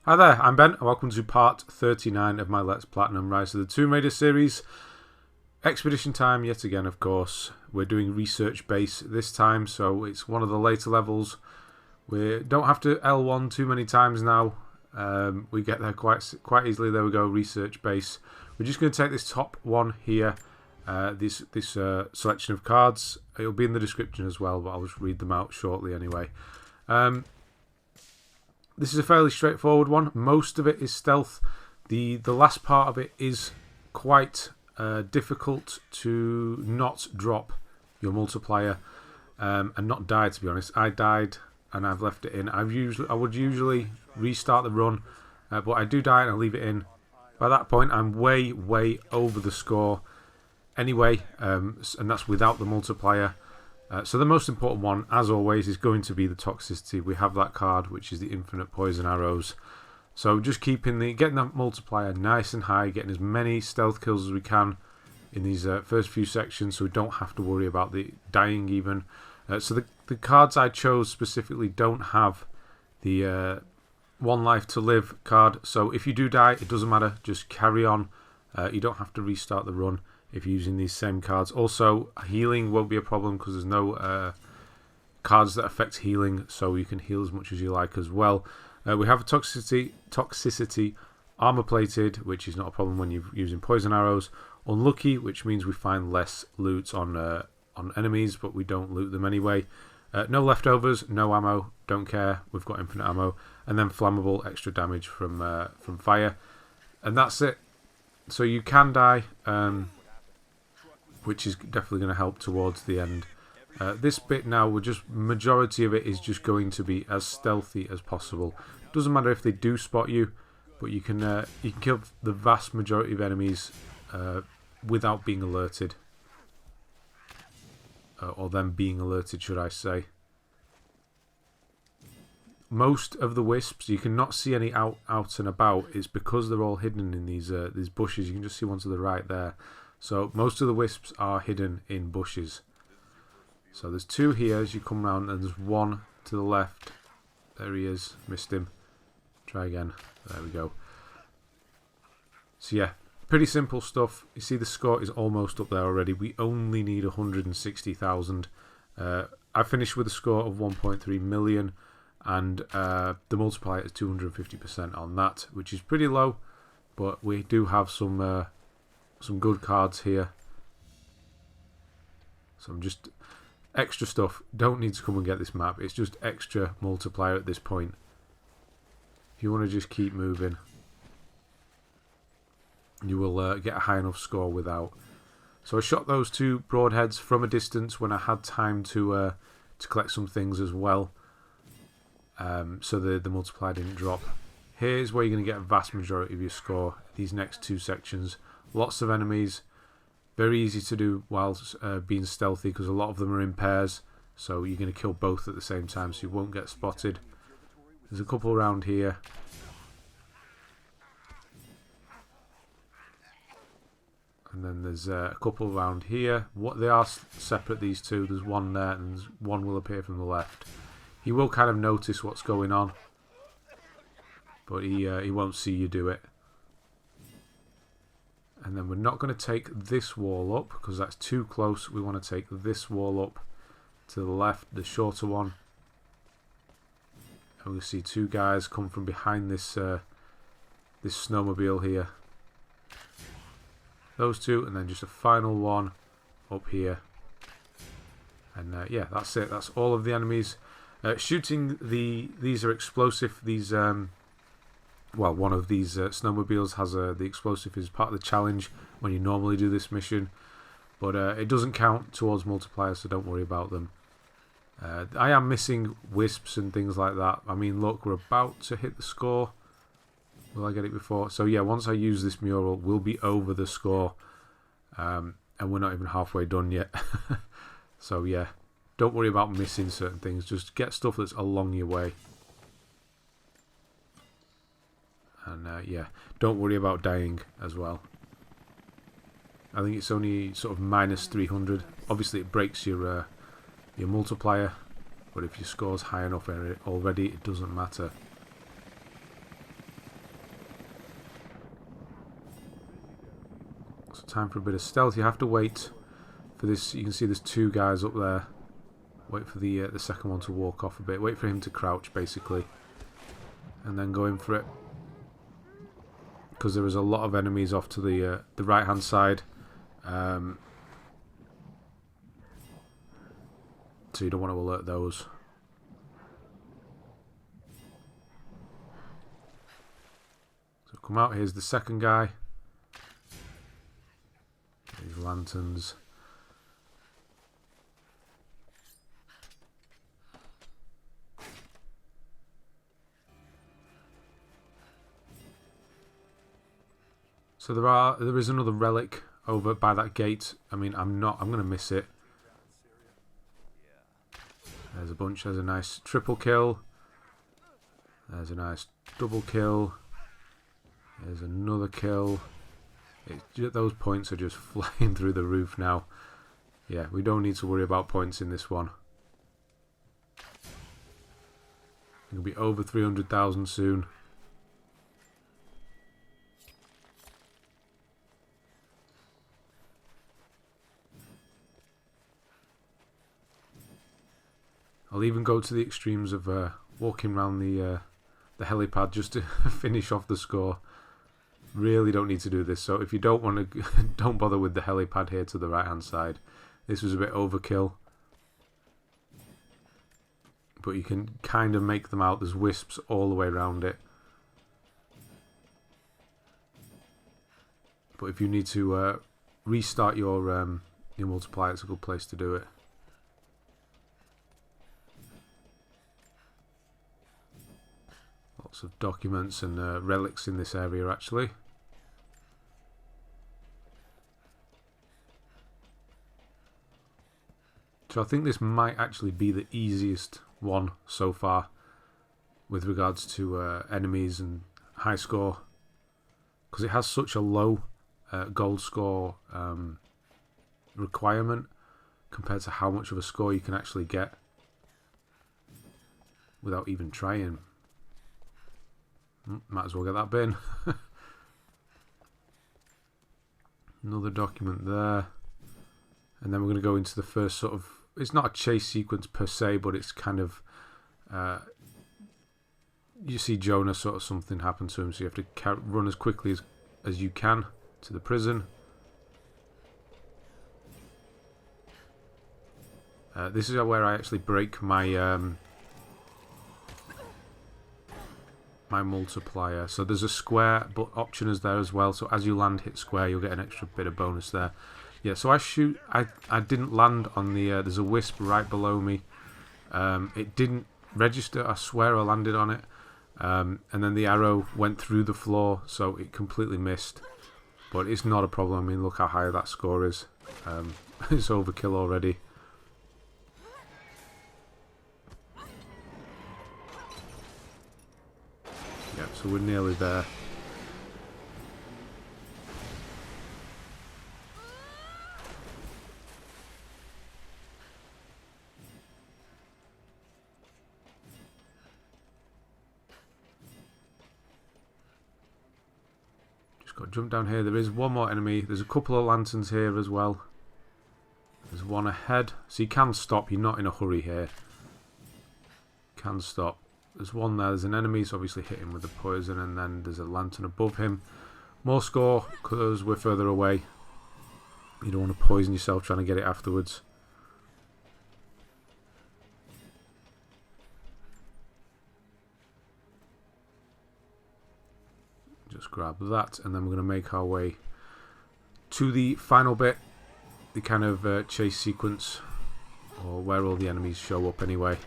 Hi there, I'm Ben, and welcome to part 39 of my Let's Platinum Rise of the Tomb Raider series. Expedition time yet again, of course. We're doing research base this time, so it's one of the later levels. We don't have to L1 too many times now. We get there quite easily. There we go, research base. We're just going to take this top one here, this selection of cards. It'll be in the description as well, but I'll just read them out shortly anyway. This is a fairly straightforward one. Most of it is stealth. The last part of it is quite difficult to not drop your multiplier and not die, to be honest. I died and I've left it in. I would usually restart the run, but I do die and I leave it in. By that point, I'm way over the score anyway, and that's without the multiplier. So the most important one, as always, is going to be the Toxicity. We have that card, which is the infinite poison arrows. So just getting that multiplier nice and high, getting as many stealth kills as we can in these first few sections, so we don't have to worry about the dying even. So the cards I chose specifically don't have the one life to live card. So if you do die, it doesn't matter. Just carry on. You don't have to restart the run if you're using these same cards. Also, healing won't be a problem because there's no cards that affect healing, so you can heal as much as you like as well. We have Toxicity, armor plated, which is not a problem when you're using poison arrows. Unlucky, which means we find less loot on enemies, but we don't loot them anyway. No leftovers, no ammo, don't care. We've got infinite ammo. And then Flammable, extra damage from fire, and that's it. So you can die. Which is definitely going to help towards the end. This bit now, majority of it is just going to be as stealthy as possible. Doesn't matter if they do spot you, but you can kill the vast majority of enemies without being alerted, or them being alerted, should I say. Most of the wisps you cannot see any out and about. It's because they're all hidden in these bushes. You can just see one to the right there. So most of the wisps are hidden in bushes. So there's two here as you come round, and there's one to the left. There he is. Missed him. Try again. There we go. So yeah, pretty simple stuff. You see the score is almost up there already. We only need 160,000. I finished with a score of 1.3 million, and the multiplier is 250% on that, which is pretty low, but we do have some good cards here. So I'm just extra stuff. Don't need to come and get this map. It's just extra multiplier at this point. If you want to just keep moving, you will get a high enough score without. So I shot those two broadheads from a distance when I had time to collect some things as well. So the multiplier didn't drop. Here's where you're going to get a vast majority of your score. These next two sections. Lots of enemies, very easy to do whilst being stealthy because a lot of them are in pairs, so you're going to kill both at the same time, so you won't get spotted. There's a couple around here. And then there's a couple around here. They are separate, these two. There's one there and one will appear from the left. He will kind of notice what's going on, but he won't see you do it. And then we're not going to take this wall up because that's too close. We want to take this wall up to the left, the shorter one. And we'll see two guys come from behind this snowmobile here. Those two, and then just a final one up here. And yeah, that's it. That's all of the enemies. Shooting these are explosive. These well, one of these snowmobiles has the explosive is part of the challenge when you normally do this mission, but it doesn't count towards multiplier, so don't worry about them. I am missing wisps and things like that. I mean, look, we're about to hit the score. Will I get it before? So yeah, once I use this mural, we'll be over the score, and we're not even halfway done yet. So yeah, don't worry about missing certain things. Just get stuff that's along your way. And yeah, don't worry about dying as well. I think it's only sort of minus 300. Obviously it breaks your multiplier, but if your score's high enough already, it doesn't matter. time for a bit of stealth. You have to wait for this. You can see there's two guys up there. Wait for the second one to walk off a bit. Wait for him to crouch, basically. And then go in for it. Because there is a lot of enemies off to the right-hand side. So you don't want to alert those. So come out, here's the second guy. These lanterns. So there is another relic over by that gate. I mean, I'm going to miss it. There's a bunch. There's a nice triple kill. There's a nice double kill. There's another kill. Those points are just flying through the roof now. Yeah, we don't need to worry about points in this one. It'll be over 300,000 soon. I'll even go to the extremes of walking around the helipad just to finish off the score. Really don't need to do this. So if you don't want to, don't bother with the helipad here to the right hand side. This was a bit overkill, but you can kind of make them out. There's wisps all the way around it. But if you need to restart your multiplier, it's a good place to do it. Lots of documents and relics in this area, actually. So I think this might actually be the easiest one so far with regards to enemies and high score, because it has such a low gold score requirement compared to how much of a score you can actually get without even trying. Might as well get that bin. Another document there. And then we're going to go into the first sort of... It's not a chase sequence per se, but it's kind of... you see Jonah, sort of something happen to him, so you have to run as quickly as you can to the prison. This is where I actually break my... my multiplier. So there's a square but option is there as well, so as you land hit square you'll get an extra bit of bonus there. Yeah, so I didn't land on the there's a wisp right below me. It didn't register. I swear I landed on it, and then the arrow went through the floor, so it completely missed, but it's not a problem. I mean, look how high that score is. It's overkill already. Yep, so we're nearly there. Just got to jump down here. There is one more enemy. There's a couple of lanterns here as well. There's one ahead. So you can stop. You're not in a hurry here. Can stop. There's one there. There's an enemy, so obviously hit him with the poison, and then there's a lantern above him. More score because we're further away. You don't want to poison yourself trying to get it afterwards. Just grab that, and then we're going to make our way to the final bit, the kind of chase sequence, or where all the enemies show up anyway.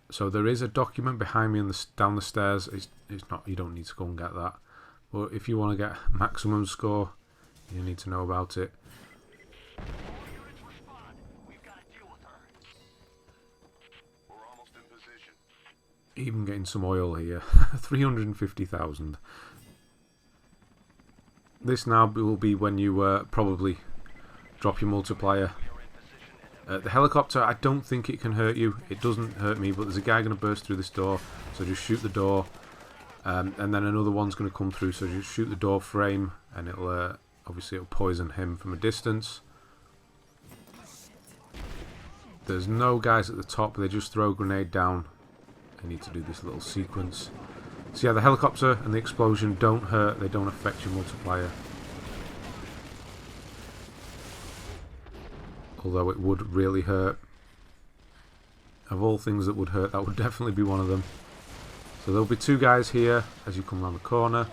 So there is a document behind me down the stairs. It's not. You don't need to go and get that. But if you want to get maximum score, you need to know about it. Even getting some oil here. 350,000. This now will be when you probably drop your multiplier. The helicopter, I don't think it can hurt you. It doesn't hurt me, but there's a guy going to burst through this door, so just shoot the door. and then another one's going to come through, so you shoot the door frame and it'll obviously it'll poison him from a distance. There's no guys at the top, they just throw a grenade down. I need to do this little sequence. So yeah, the helicopter and the explosion don't hurt, they don't affect your multiplier. Although it would really hurt. Of all things that would hurt, that would definitely be one of them. So there'll be two guys here as you come around the corner.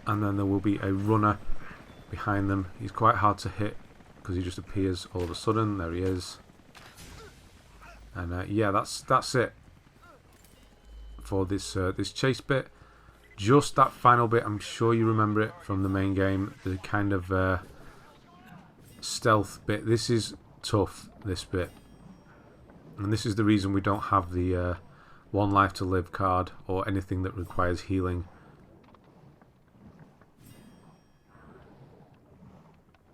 And then there will be a runner behind them. He's quite hard to hit because he just appears all of a sudden. There he is. And yeah, that's it for this this chase bit. Just that final bit, I'm sure you remember it from the main game. The kind of stealth bit. This is tough, this bit. And this is the reason we don't have the one life to live card or anything that requires healing.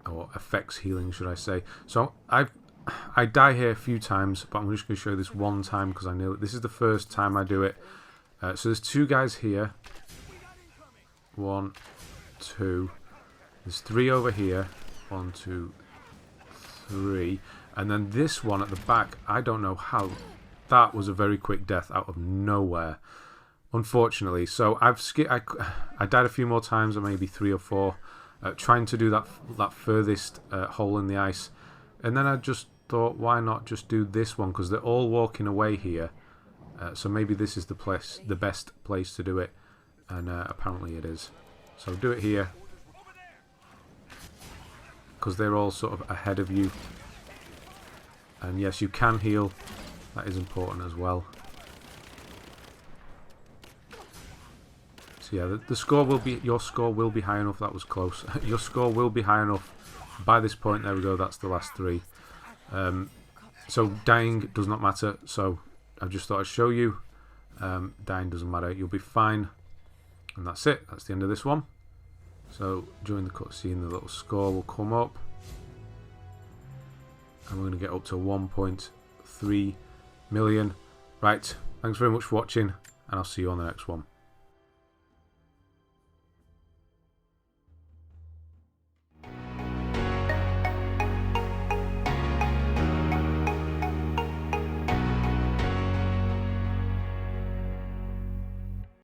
Or affects healing, should I say. So I die here a few times, but I'm just going to show you this one time because I know this is the first time I do it. So there's two guys here. 1, 2. There's 3 over here. 1, 2, 3. And then this one at the back, I don't know how. That was a very quick death out of nowhere, unfortunately. So I died a few more times, or maybe 3 or 4. Trying to do that furthest hole in the ice, and then I just thought, why not just do this one, because they're all walking away here, so maybe this is the best place to do it, and apparently it is. So do it here because they're all sort of ahead of you, and yes, you can heal, that is important as well. So yeah, the score will be, your score will be high enough. That was close. Your score will be high enough by this point. There we go, that's the last 3. So dying does not matter, so I just thought I'd show you. Dying doesn't matter, you'll be fine. And that's it, that's the end of this one. So during the cutscene, the little score will come up. And we're going to get up to 1.3 million. Right, thanks very much for watching, and I'll see you on the next one.